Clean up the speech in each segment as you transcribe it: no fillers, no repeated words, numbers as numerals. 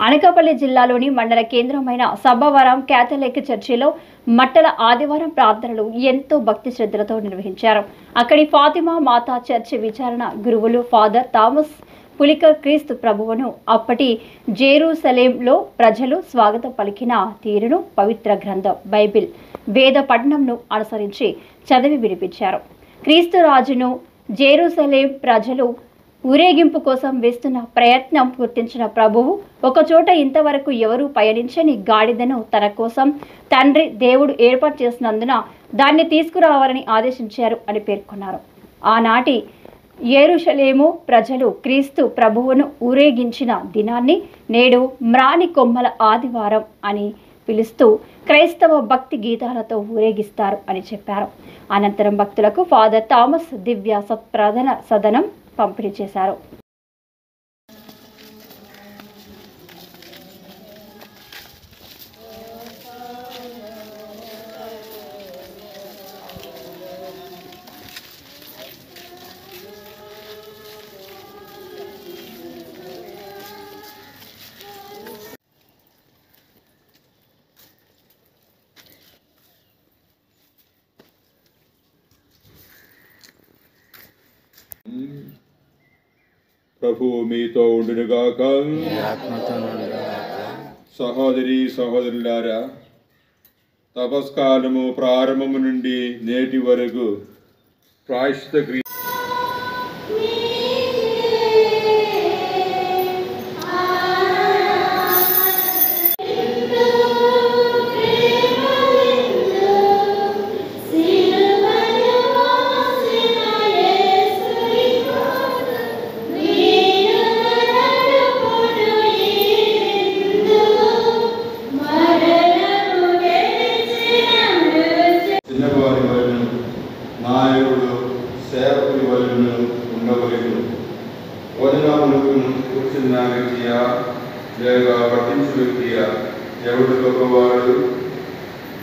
అనకాపల్లి జిల్లాలోని మండల కేంద్రమైన సబ్బవరం క్యాథలిక్ చర్చిలో మట్టల ఆదివారం ప్రార్థనలు ఎంతో భక్తి శ్రద్ధలతో నిర్వహించారు. అక్కడి ఫాతిమా మాతా చర్చి విచారణ గురువులు ఫాదర్ థామస్ పులికర్ క్రీస్తు ప్రభువును అప్పటి జెరూసలేంలో ప్రజలు స్వాగతం పలికిన తీరును పవిత్ర గ్రంథం బైబిల్ వేద పఠనంను అనుసరించి చదివి వినిపించారు. క్రీస్తు రాజును జెరూసలేం ప్రజలు ఊరేగింపు కోసం వేస్తున్న ప్రయత్నం గుర్తించిన ప్రభువు ఒకచోట ఇంతవరకు ఎవరూ పయనించని గాడిదను తన కోసం తండ్రి దేవుడు ఏర్పాటు చేసినందున దాన్ని తీసుకురావాలని ఆదేశించారు అని పేర్కొన్నారు. ఆనాటి యెరూషలేము ప్రజలు క్రీస్తు ప్రభువును ఊరేగించిన దినాన్ని నేడు మ్రాని కొమ్మల ఆదివారం అని పిలుస్తూ క్రైస్తవ భక్తి గీతాలతో ఊరేగిస్తారు అని చెప్పారు. అనంతరం భక్తులకు ఫాదర్ థామస్ దివ్య సత్ప్రార్థన సదనం పంపిణీ చేశారు. ప్రభువు మీతో ఉండునుగాక. సహోదరి సహోదరులారా, తపస్కాలము ప్రారంభము నుండి నేటి వరకు ప్రాయశ్చిత్త క్రియ నాయకుడు సేవకుని వలన ఉండవలను. భోజనములకు కూర్చున్న వ్యక్తియా లేక పట్టించు వ్యక్తియా, ఎవడు గొప్పవాడు?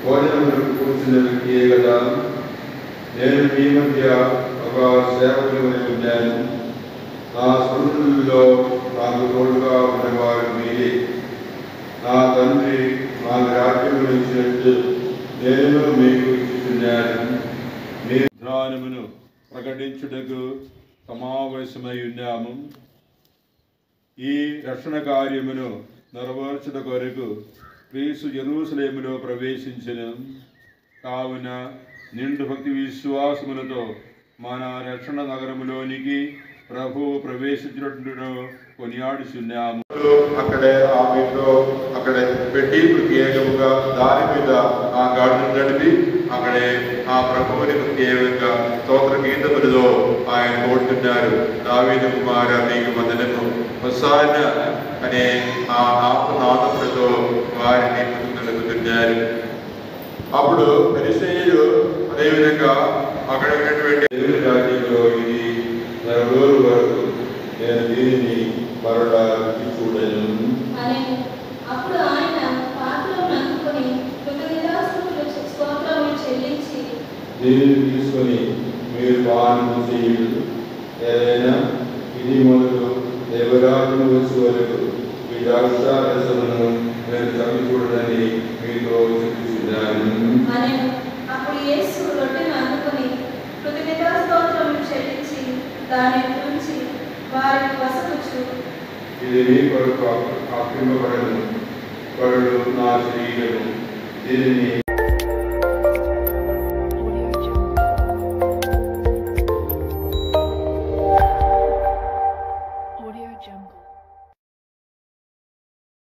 భోజనములకు కూర్చున్న వ్యక్తియే కదా. నేను మీ మధ్య ఒక సేవకుని వలె ఉన్నాను. నా స్మృతుల్లో నాకు తోడుగా ఉన్నవాడు మీరే. నా తండ్రి నాకు రాజ్యం ఇచ్చినట్టు నేను మీకు ఇస్తున్నాను. ధ్యానమును ప్రకటించుటకు సమావేశమై ఉన్నాము. ఈ రక్షణ కార్యమును నెరవేర్చుట కొరకు క్రీస్తు యెరూషలేములో ప్రవేశించెను. కావున నిండు భక్తి విశ్వాసములతో మన రక్షణ నగరములోనికి ప్రభువు ప్రవేశించినట్టు కొనియాడుచున్నాము. అక్కడే అక్కడే పెట్టి ప్రత్యేకముగా దాని మీద ఆ గాడిని నడిపి అక్కడే ఆ ప్రభువుని ప్రత్యేకంగా స్తోత్ర గీతములతో ఆయన కోరుతున్నారు. దావీదు కుమారా మీకు వందనము, హోసానా అనే ఆ నామములతో వారిని కలుగుతున్నారు. అప్పుడు పరిసయ్యులు అదేవిధంగా అక్కడ ఉన్నటువంటి దేవుని రాజ్యంలో ఇది నెరవేరు వరకు నేను దీనిని మరలా చూడను. అప్పుడు ఆయన పాత్రను అందుకొని స్తోత్రములు చెల్లించి దీనిని తీసుకొని మీరు పాలన చేయుడు. ఏదైనా ఇది మొదలు దేవరాజును వచ్చే వరకు మీ ద్రాక్షారసమును నేను చవిచూడదని మీతో చెప్పుచున్నాను. అప్పుడు యేసు రొట్టెను అందుకొని కృతజ్ఞతా స్తోత్రములు చెల్లించి దానిని తుంచి వారికి వసపుచ్చు, ఇది మీ కొరకు అర్పింపబడను. పరుడు నా శరీరము, దీనిని